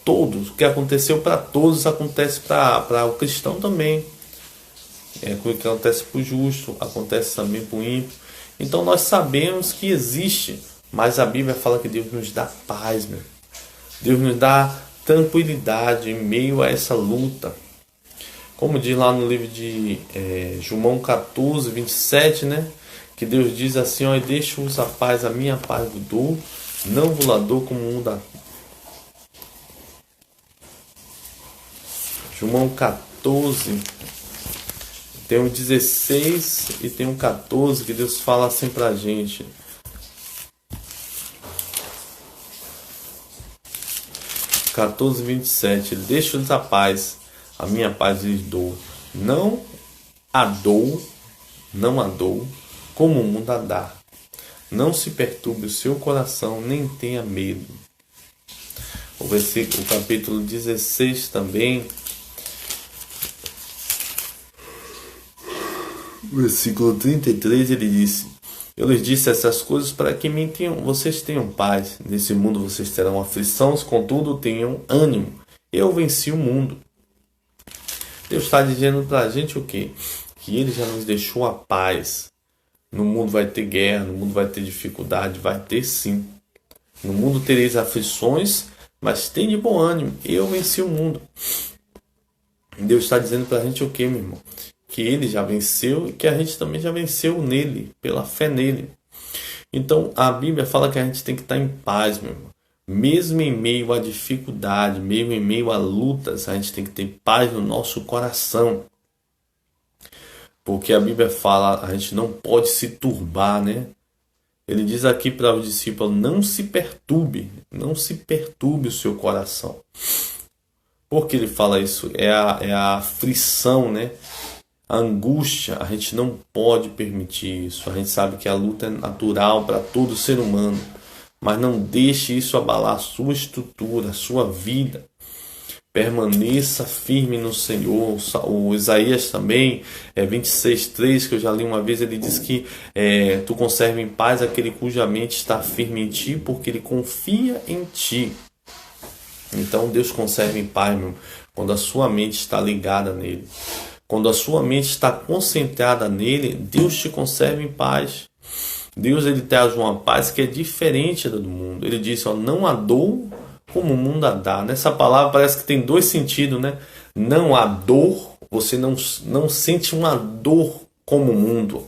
S1: todos. O que aconteceu para todos acontece para o cristão também. O que acontece para o justo acontece também para o ímpio. Então nós sabemos que existe, mas a Bíblia fala que Deus nos dá paz, meu. Deus nos dá tranquilidade em meio a essa luta. Como diz lá no livro de João 14, 27, né? Que Deus diz assim: ó, deixo-vos a paz, a minha paz vos dou, não vos la dou como o mundo dá. João 14, tem um 16 e tem um 14 que Deus fala assim pra gente. (14:27) 27. Deixo-lhes a paz, a minha paz lhes dou. Não a dou como o mundo a dá. Não se perturbe o seu coração, nem tenha medo. O capítulo 16 também. Versículo 33, ele disse: eu lhes disse essas coisas para que vocês tenham paz. Nesse mundo vocês terão aflição, contudo tenham ânimo. Eu venci o mundo. Deus está dizendo para a gente o quê? Que Ele já nos deixou a paz. No mundo vai ter guerra, no mundo vai ter dificuldade, vai ter sim. No mundo tereis aflições, mas tem de bom ânimo. Eu venci o mundo. Deus está dizendo para a gente o quê, meu irmão? Que Ele já venceu e que a gente também já venceu nele, pela fé nele. Então a Bíblia fala que a gente tem que estar em paz, meu irmão. Mesmo em meio à dificuldade, mesmo em meio a lutas, a gente tem que ter paz no nosso coração. Porque a Bíblia fala, a gente não pode se turbar, né? Ele diz aqui para os discípulos: não se perturbe o seu coração. Por que ele fala isso? É a aflição, né? A angústia, a gente não pode permitir isso. A gente sabe que a luta é natural para todo ser humano, mas não deixe isso abalar a sua estrutura, a sua vida. Permaneça firme no Senhor. O Isaías também, 26:3, que eu já li uma vez, ele diz que tu conserva em paz aquele cuja mente está firme em ti, porque ele confia em ti. Então Deus conserva em paz, meu, quando a sua mente está ligada nele. Quando a sua mente está concentrada nele, Deus te conserva em paz. Deus ele traz uma paz que é diferente da do mundo. Ele disse: ó, não há dor como o mundo a dá. Nessa palavra parece que tem dois sentidos, né? Não há dor, você não sente uma dor como o mundo.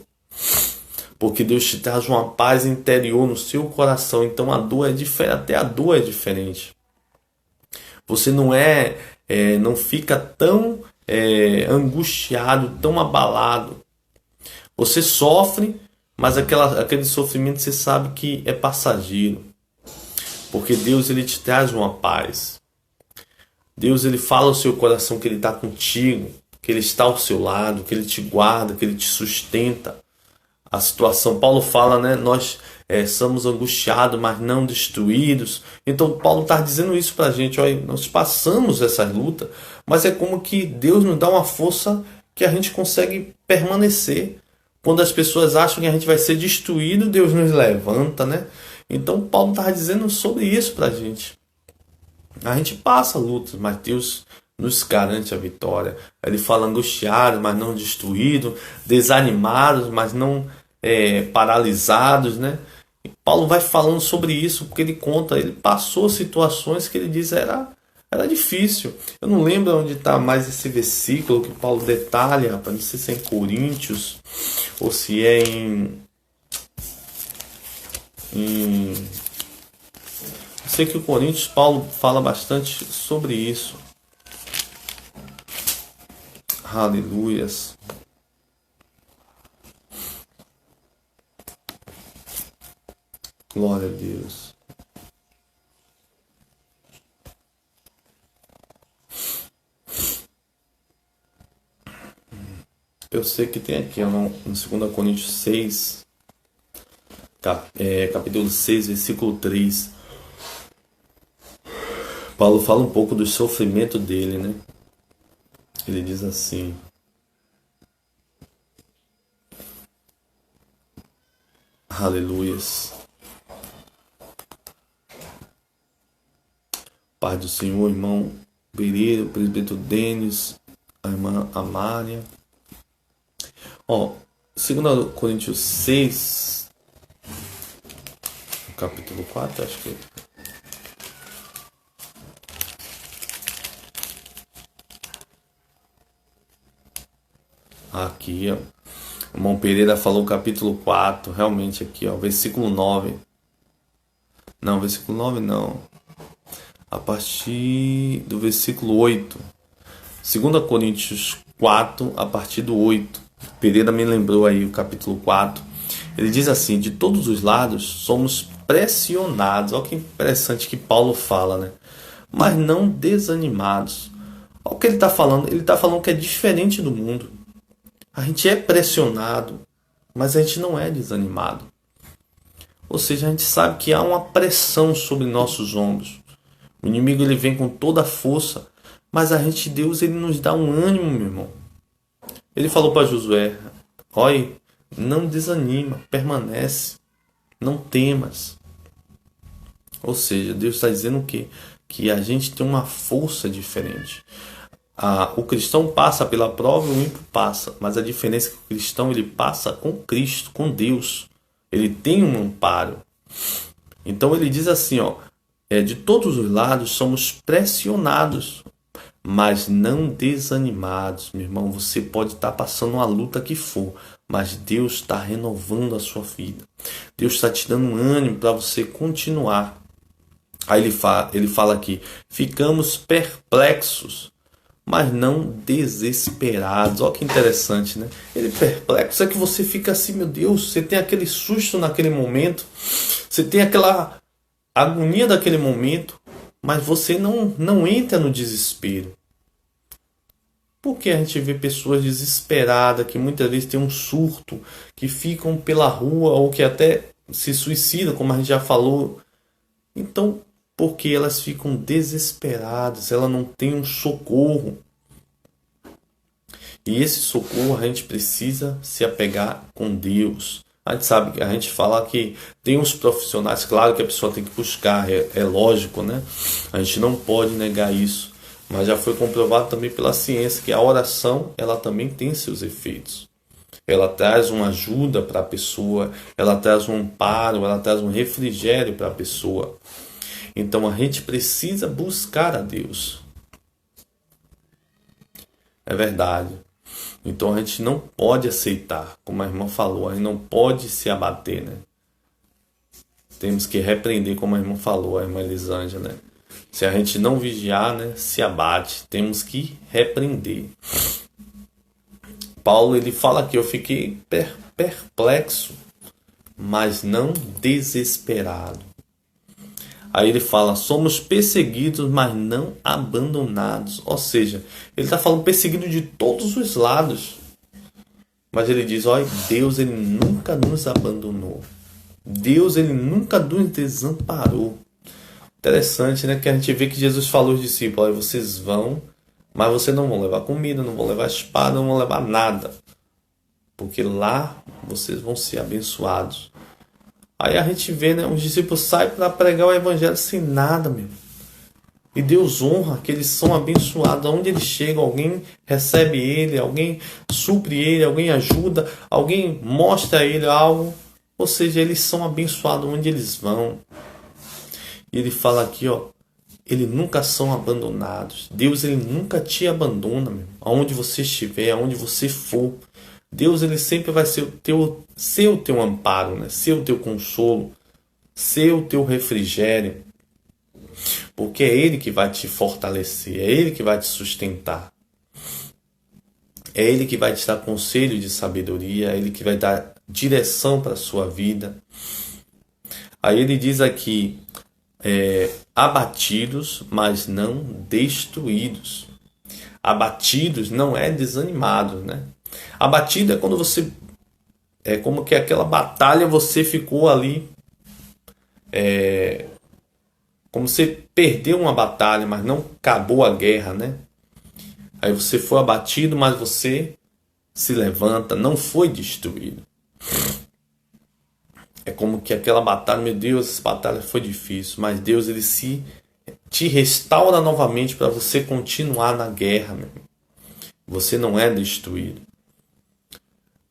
S1: Porque Deus te traz uma paz interior no seu coração. Então a dor é diferente, até a dor é diferente. Você não fica tão angustiado, tão abalado. Você sofre, mas aquele sofrimento você sabe que é passageiro, porque Deus ele te traz uma paz. Deus ele fala ao seu coração que ele está contigo, que ele está ao seu lado, que ele te guarda, que ele te sustenta. A situação, Paulo fala, né? Nós somos angustiados, mas não destruídos. Então Paulo está dizendo isso para a gente. Olha, nós passamos essa luta, mas é como que Deus nos dá uma força que a gente consegue permanecer. Quando as pessoas acham que a gente vai ser destruído, Deus nos levanta, né? Então Paulo estava dizendo sobre isso para a gente. A gente passa lutas, mas Deus nos garante a vitória. Ele fala angustiados, mas não destruídos, desanimados, mas não paralisados, né? E Paulo vai falando sobre isso, porque ele conta, ele passou situações que ele diz era difícil. Eu não lembro onde está mais esse versículo que Paulo detalha, não sei se é em Coríntios ou se é eu sei que o Coríntios, Paulo fala bastante sobre isso. Aleluias. Glória a Deus. Eu sei que tem aqui no 2 Coríntios 6, capítulo 6, versículo 3. Paulo fala um pouco do sofrimento dele, né? Ele diz assim: aleluias. Pai do Senhor, irmão Pereira, o presbítero Denis, a irmã Amália. 2 Coríntios 6, capítulo 4, acho que aqui, ó. O irmão Pereira falou capítulo 4, realmente aqui, ó, versículo 9. Não, versículo 9 não. A partir do versículo 8. 2 Coríntios 4, a partir do 8. Pereira me lembrou aí o capítulo 4. Ele diz assim: de todos os lados somos pressionados. Olha que interessante que Paulo fala, né? Mas não desanimados. Olha o que ele está falando. Ele está falando que é diferente do mundo. A gente é pressionado, mas a gente não é desanimado. Ou seja, a gente sabe que há uma pressão sobre nossos ombros. O inimigo ele vem com toda a força, mas Deus ele nos dá um ânimo, meu irmão. Ele falou para Josué: olha, não desanima, permanece, não temas. Ou seja, Deus está dizendo o quê? Que a gente tem uma força diferente. O cristão passa pela prova e o ímpio passa, mas a diferença é que o cristão ele passa com Cristo, com Deus. Ele tem um amparo. Então ele diz assim, de todos os lados somos pressionados, mas não desanimados. Meu irmão, você pode estar passando uma luta que for, mas Deus está renovando a sua vida. Deus está te dando um ânimo para você continuar. Aí ele fala aqui: ficamos perplexos, mas não desesperados. Olha que interessante, né? Ele perplexo é que você fica assim, meu Deus, você tem aquele susto naquele momento, você tem aquela agonia daquele momento, mas você não entra no desespero. Porque a gente vê pessoas desesperadas, que muitas vezes tem um surto, que ficam pela rua ou que até se suicidam, como a gente já falou. Então, porque elas ficam desesperadas, elas não têm um socorro. E esse socorro a gente precisa se apegar com Deus. A gente sabe, a gente fala que tem uns profissionais, claro que a pessoa tem que buscar, é lógico, né? A gente não pode negar isso. Mas já foi comprovado também pela ciência que a oração, ela também tem seus efeitos. Ela traz uma ajuda para a pessoa, ela traz um amparo, ela traz um refrigério para a pessoa. Então a gente precisa buscar a Deus. É verdade. Então a gente não pode aceitar, como a irmã falou, a gente não pode se abater, né? Temos que repreender, como a irmã falou, a irmã Elisângela, né? Se a gente não vigiar, né, se abate. Temos que repreender. Paulo ele fala que eu fiquei perplexo, mas não desesperado. Aí ele fala: somos perseguidos, mas não abandonados. Ou seja, ele está falando perseguido de todos os lados. Mas ele diz: olha, Deus ele nunca nos abandonou. Deus ele nunca nos desamparou. Interessante, né? Que a gente vê que Jesus falou aos discípulos: olha, vocês vão, mas vocês não vão levar comida, não vão levar espada, não vão levar nada. porque lá vocês vão ser abençoados. Aí a gente vê, né, os discípulos saem para pregar o evangelho sem nada, meu. E Deus honra que eles são abençoados. Aonde eles chegam, alguém recebe ele, alguém supre ele, alguém ajuda, alguém mostra a ele algo. Ou seja, eles são abençoados onde eles vão. E ele fala aqui, ó, eles nunca são abandonados. Deus, ele nunca te abandona, meu. Aonde você estiver, aonde você for. Deus, ele sempre vai ser o teu amparo, né? Ser o teu consolo, ser o teu refrigério. Porque é Ele que vai te fortalecer, é Ele que vai te sustentar. É Ele que vai te dar conselho de sabedoria, é Ele que vai dar direção para a sua vida. Aí ele diz aqui, abatidos, mas não destruídos. Abatidos não é desanimado, né? Abatido é quando você... É como que aquela batalha você ficou ali... Como você perdeu uma batalha, mas não acabou a guerra, né? Aí você foi abatido, mas você se levanta, não foi destruído. É como que aquela batalha, meu Deus, essa batalha foi difícil, mas Deus, ele te restaura novamente para você continuar na guerra, meu. Você não é destruído.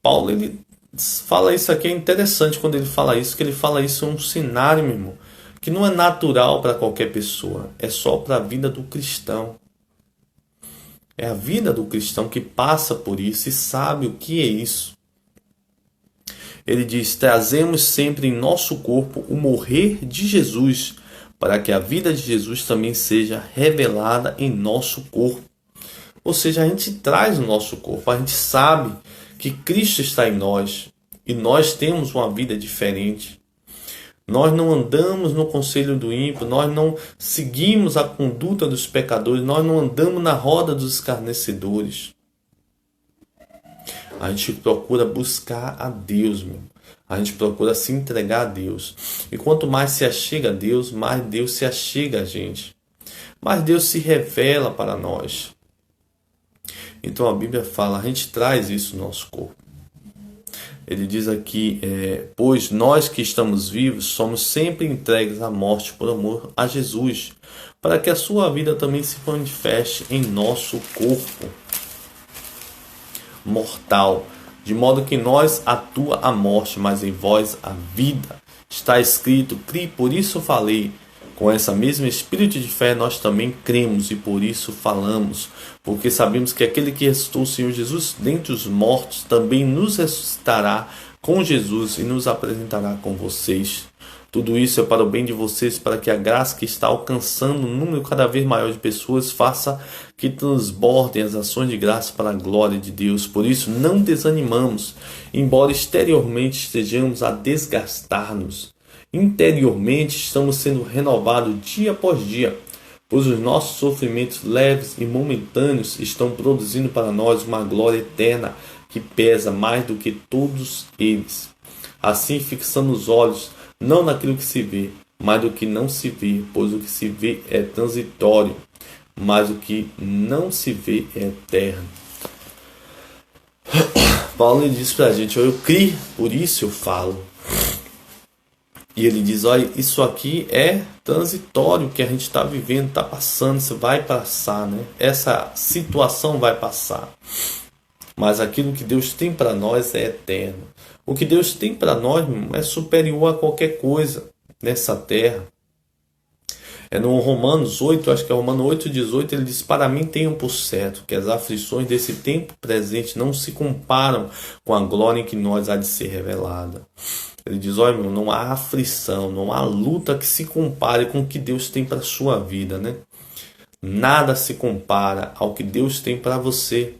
S1: Paulo, ele fala isso aqui, é interessante quando ele fala isso, que ele fala isso um cenário, meu irmão, que não é natural para qualquer pessoa, é só para a vida do cristão. É a vida do cristão que passa por isso e sabe o que é isso. Ele diz, trazemos sempre em nosso corpo o morrer de Jesus, para que a vida de Jesus também seja revelada em nosso corpo. Ou seja, a gente traz o nosso corpo, a gente sabe que Cristo está em nós e nós temos uma vida diferente. Nós não andamos no conselho do ímpio, nós não seguimos a conduta dos pecadores, nós não andamos na roda dos escarnecedores. A gente procura buscar a Deus, meu. A gente procura se entregar a Deus. E quanto mais se achega a Deus, mais Deus se achega a gente. Mais Deus se revela para nós. Então a Bíblia fala, a gente traz isso no nosso corpo. Ele diz aqui, pois nós que estamos vivos somos sempre entregues à morte por amor a Jesus, para que a sua vida também se manifeste em nosso corpo mortal, de modo que em nós atua a morte, mas em vós a vida. Está escrito, crie, por isso falei. Com essa mesma espírito de fé nós também cremos e por isso falamos, porque sabemos que aquele que ressuscitou o Senhor Jesus dentre os mortos também nos ressuscitará com Jesus e nos apresentará com vocês. Tudo isso é para o bem de vocês, para que a graça que está alcançando um número cada vez maior de pessoas faça que transbordem as ações de graça para a glória de Deus. Por isso não desanimamos, embora exteriormente estejamos a desgastar-nos. Interiormente estamos sendo renovados dia após dia, pois os nossos sofrimentos leves e momentâneos estão produzindo para nós uma glória eterna que pesa mais do que todos eles. Assim fixamos os olhos não naquilo que se vê, mas do que não se vê, pois o que se vê é transitório, mas o que não se vê é eterno. Paulo diz para a gente, eu criei, por isso eu falo. E ele diz, olha, isso aqui é transitório, que a gente está vivendo, está passando, isso vai passar, né? Essa situação vai passar. Mas aquilo que Deus tem para nós é eterno. O que Deus tem para nós é superior a qualquer coisa nessa terra. É no Romanos 8, acho que é Romanos 8,18, ele diz, para mim tenham por certo que as aflições desse tempo presente não se comparam com a glória em que nós há de ser revelada. Ele diz, olha, meu, não há aflição, não há luta que se compare com o que Deus tem para a sua vida, né? Nada se compara ao que Deus tem para você.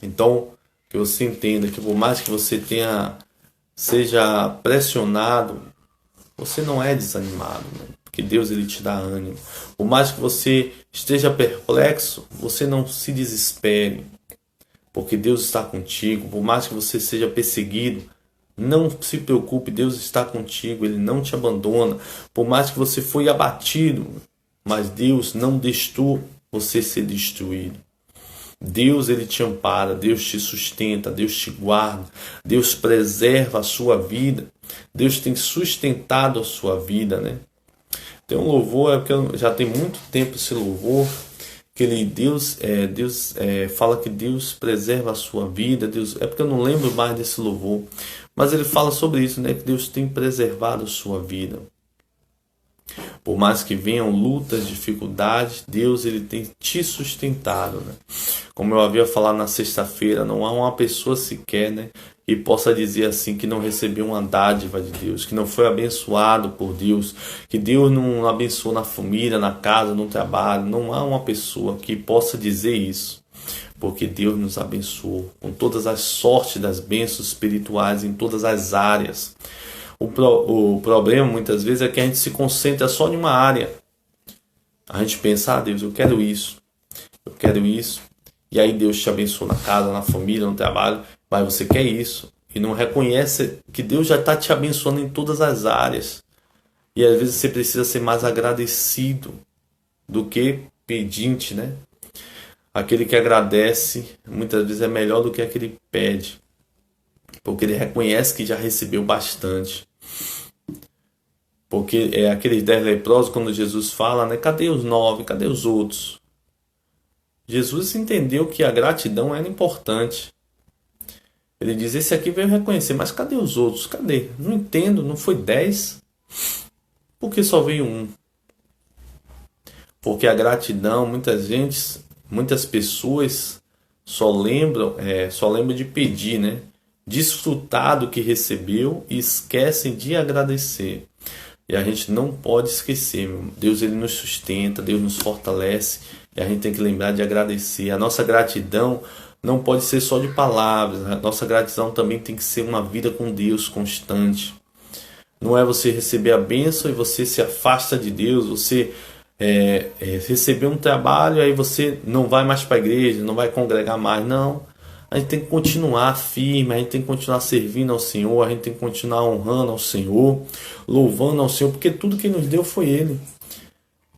S1: Então, que você entenda que por mais que você seja pressionado, você não é desanimado, né? Porque Deus, ele te dá ânimo. Por mais que você esteja perplexo, você não se desespere, porque Deus está contigo. Por mais que você seja perseguido, não se preocupe, Deus está contigo, Ele não te abandona. Por mais que você foi abatido, mas Deus não deixou você ser destruído. Deus, ele te ampara, Deus te sustenta, Deus te guarda, Deus preserva a sua vida, Deus tem sustentado a sua vida, né? Tem um louvor, porque já tem muito tempo esse louvor, que Deus fala que Deus preserva a sua vida, Deus, é porque eu não lembro mais desse louvor, mas ele fala sobre isso, né? Que Deus tem preservado a sua vida. Por mais que venham lutas, dificuldades, Deus, ele tem te sustentado, né? Como eu havia falado na sexta-feira, não há uma pessoa sequer, né, que possa dizer assim que não recebeu uma dádiva de Deus, que não foi abençoado por Deus, que Deus não abençoou na família, na casa, no trabalho. Não há uma pessoa que possa dizer isso, porque Deus nos abençoou com todas as sortes das bênçãos espirituais em todas as áreas. O problema muitas vezes é que a gente se concentra só em uma área. A gente pensa, Deus, eu quero isso, e aí Deus te abençoa na casa, na família, no trabalho, mas você quer isso e não reconhece que Deus já está te abençoando em todas as áreas. E às vezes você precisa ser mais agradecido do que pedinte, né? Aquele que agradece muitas vezes é melhor do que aquele que pede, porque ele reconhece que já recebeu bastante. Porque é aqueles 10 leprosos, quando Jesus fala, né? Cadê os 9? Cadê os outros? Jesus entendeu que a gratidão era importante. Ele diz, esse aqui veio reconhecer, mas cadê os outros? Cadê? Não entendo, não foi 10? Por que só veio um? Porque a gratidão, muitas pessoas só lembram de pedir, né? Desfrutar do que recebeu e esquecem de agradecer. E a gente não pode esquecer, meu. Deus, ele nos sustenta, Deus nos fortalece, e a gente tem que lembrar de agradecer. A nossa gratidão não pode ser só de palavras, a nossa gratidão também tem que ser uma vida com Deus constante. Não é você receber a bênção e você se afasta de Deus, você receber um trabalho, aí você não vai mais para a igreja, não vai congregar mais, não. A gente tem que continuar firme, a gente tem que continuar servindo ao Senhor, a gente tem que continuar honrando ao Senhor, louvando ao Senhor, porque tudo que nos deu foi Ele.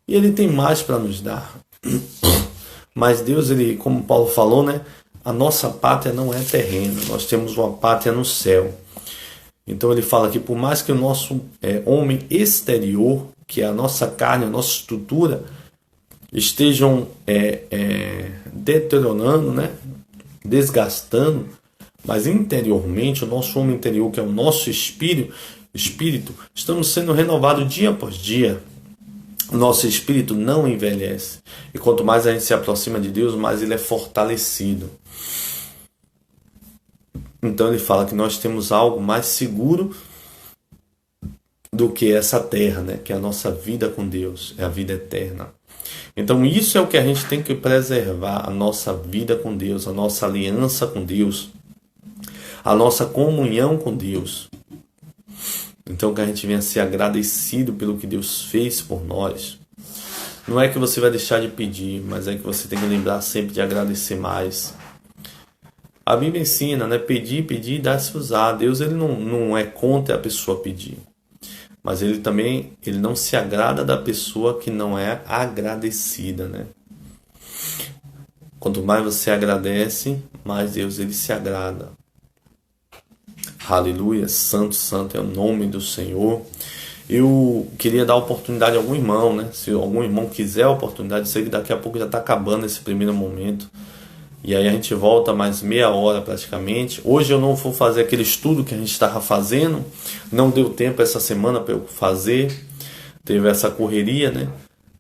S1: E Ele tem mais para nos dar. Mas Deus, ele, como Paulo falou, né, a nossa pátria não é terrena, nós temos uma pátria no céu. Então ele fala que por mais que o nosso homem exterior, que é a nossa carne, a nossa estrutura, estejam deteriorando, né, desgastando, mas interiormente, o nosso homem interior, que é o nosso espírito, estamos sendo renovados dia após dia. O nosso espírito não envelhece. E quanto mais a gente se aproxima de Deus, mais ele é fortalecido. Então ele fala que nós temos algo mais seguro do que essa terra, né? Que é a nossa vida com Deus, é a vida eterna. Então isso é o que a gente tem que preservar, a nossa vida com Deus, a nossa aliança com Deus, a nossa comunhão com Deus. Então que a gente venha ser agradecido pelo que Deus fez por nós. Não é que você vai deixar de pedir, mas é que você tem que lembrar sempre de agradecer mais. A Bíblia ensina, né? Pedir, pedir e dar-se-vos-á. Deus, ele não é contra a pessoa pedir. Mas ele não se agrada da pessoa que não é agradecida, né? Quanto mais você agradece, mais Deus, ele se agrada. Aleluia, santo, santo é o nome do Senhor. Eu queria dar oportunidade a algum irmão, né? Se algum irmão quiser a oportunidade, sei que daqui a pouco já está acabando esse primeiro momento. E aí a gente volta mais meia hora praticamente. Hoje eu não vou fazer aquele estudo que a gente estava fazendo. Não deu tempo essa semana para eu fazer. Teve essa correria, né?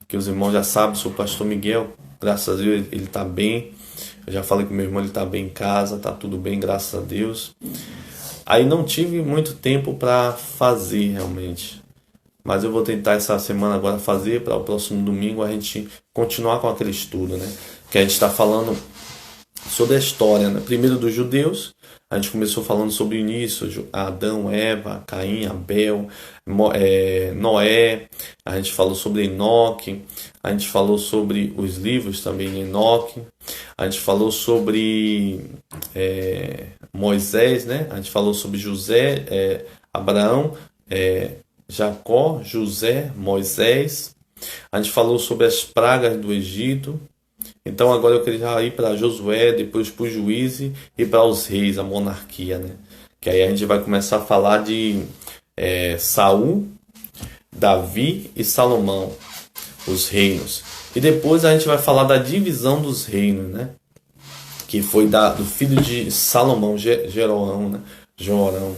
S1: Que os irmãos já sabem, sou o pastor Miguel. Graças a Deus ele está bem. Eu já falei que meu irmão está bem em casa, está tudo bem, graças a Deus. Aí não tive muito tempo para fazer realmente. Mas eu vou tentar essa semana agora fazer, para o próximo domingo a gente continuar com aquele estudo, né? Que a gente está falando sobre a história, né? Primeiro dos judeus, a gente começou falando sobre o início, Adão, Eva, Caim, Abel, Noé, a gente falou sobre Enoque, a gente falou sobre os livros também de Enoque, a gente falou sobre Moisés, né? A gente falou sobre José, Abraão, Jacó, José, Moisés, a gente falou sobre as pragas do Egito, Então agora eu queria já ir para Josué, depois para o Juízes e para os reis, a monarquia, né? Que aí a gente vai começar a falar de Saul, Davi e Salomão, os reinos. E depois a gente vai falar da divisão dos reinos, né? Que foi do filho de Salomão, Jeorão, né? Jeorão.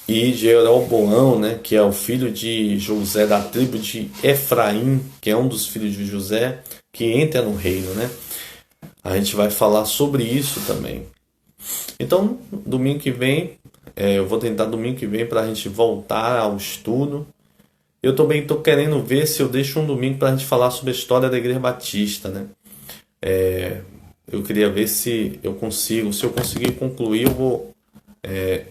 S1: E Jeroboão, né? Que é o filho de José, da tribo de Efraim, que é um dos filhos de José, que entra no reino, né? A gente vai falar sobre isso também. Então, domingo que vem, eu vou tentar domingo que vem para a gente voltar ao estudo. Eu também estou querendo ver se eu deixo um domingo para a gente falar sobre a história da Igreja Batista, né? Eu queria ver se eu consigo. Se eu conseguir concluir, eu vou...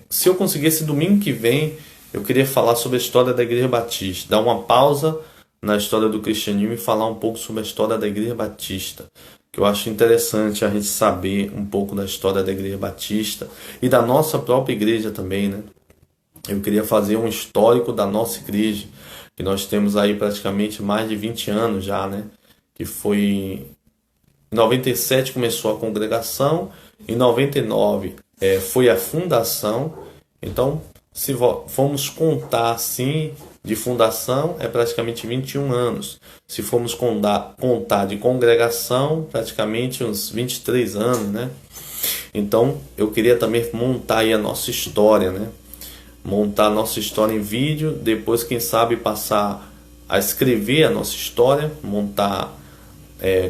S1: se eu conseguir esse domingo que vem, eu queria falar sobre a história da Igreja Batista. Dar uma pausa na história do cristianismo e falar um pouco sobre a história da Igreja Batista. Que eu acho interessante a gente saber um pouco da história da Igreja Batista e da nossa própria igreja também, né? Eu queria fazer um histórico da nossa igreja, que nós temos aí praticamente mais de 20 anos já, né? Que foi... Em 97 começou a congregação, em 99 foi a fundação. Então, se formos contar assim, de fundação, é praticamente 21 anos. Se formos contar de congregação, praticamente uns 23 anos, né? Então, eu queria também montar aí a nossa história, né? Montar a nossa história em vídeo, depois, quem sabe, passar a escrever a nossa história, montar,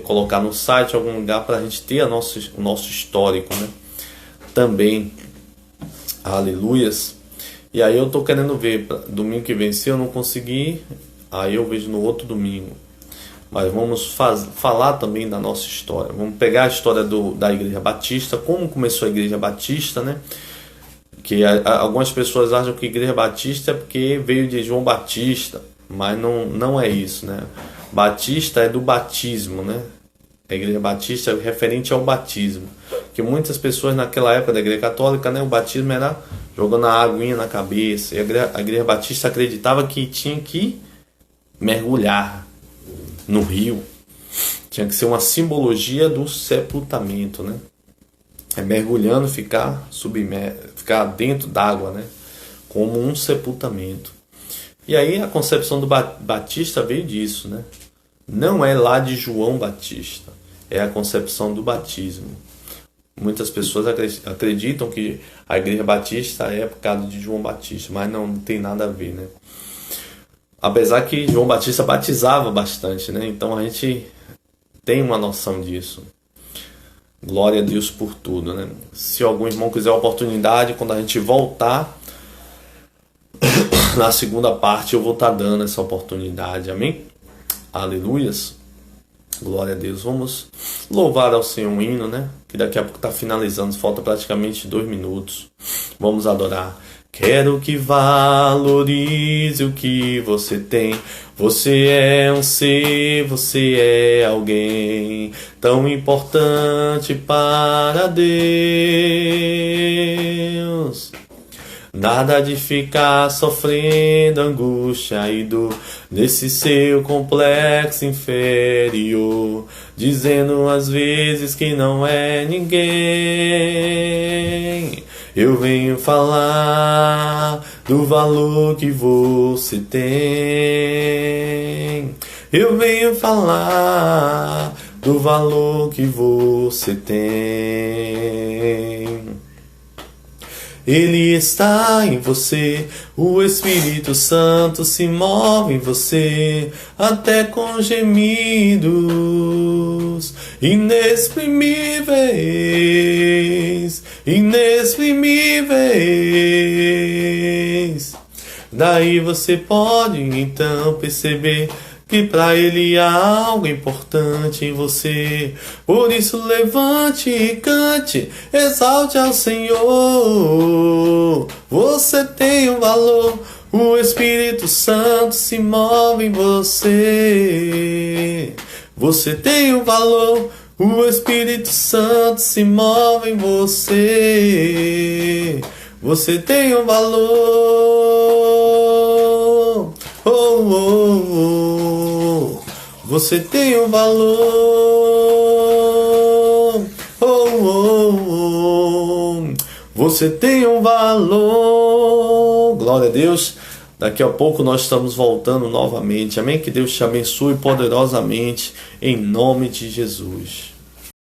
S1: colocar no site, algum lugar, para a gente ter o nosso histórico, né? Também, aleluias. E aí eu tô querendo ver, domingo que vem, se eu não conseguir, aí eu vejo no outro domingo. Mas vamos falar também da nossa história. Vamos pegar a história da Igreja Batista, como começou a Igreja Batista, né? Que algumas pessoas acham que a Igreja Batista é porque veio de João Batista, mas não é isso, né? Batista é do batismo, né? A Igreja Batista é referente ao batismo. Que muitas pessoas naquela época da Igreja Católica, né, o batismo era jogando a aguinha na cabeça. E a Igreja Batista acreditava que tinha que mergulhar no rio. Tinha que ser uma simbologia do sepultamento, né? Mergulhando, ficar dentro d'água, né? Como um sepultamento. E aí a concepção do Batista veio disso, né? Não é lá de João Batista, é a concepção do batismo. Muitas pessoas acreditam que a Igreja Batista é por causa de João Batista, mas não tem nada a ver, né? Apesar que João Batista batizava bastante, né? Então a gente tem uma noção disso. Glória a Deus por tudo, né? Se algum irmão quiser a oportunidade, quando a gente voltar na segunda parte, eu vou estar dando essa oportunidade, amém? Aleluias. Glória a Deus. Vamos louvar ao Senhor um hino, né? Que daqui a pouco está finalizando. Falta praticamente 2 minutos. Vamos adorar. Quero que valorize o que você tem. Você é um ser, você é alguém tão importante para Deus. Nada de ficar sofrendo angústia e dor nesse seu complexo inferior, dizendo às vezes que não é ninguém. Eu venho falar do valor que você tem. Eu venho falar do valor que você tem. Ele está em você, o Espírito Santo se move em você, até com gemidos inexprimíveis, inexprimíveis. Daí você pode então perceber que para Ele há algo importante em você. Por isso levante e cante, exalte ao Senhor. Você tem um valor, o Espírito Santo se move em você. Você tem um valor, o Espírito Santo se move em você. Você tem um valor. Oh, oh, oh. Você tem um valor. Você tem um valor. Glória a Deus. Daqui a pouco nós estamos voltando novamente. Amém? Que Deus te abençoe poderosamente em nome de Jesus.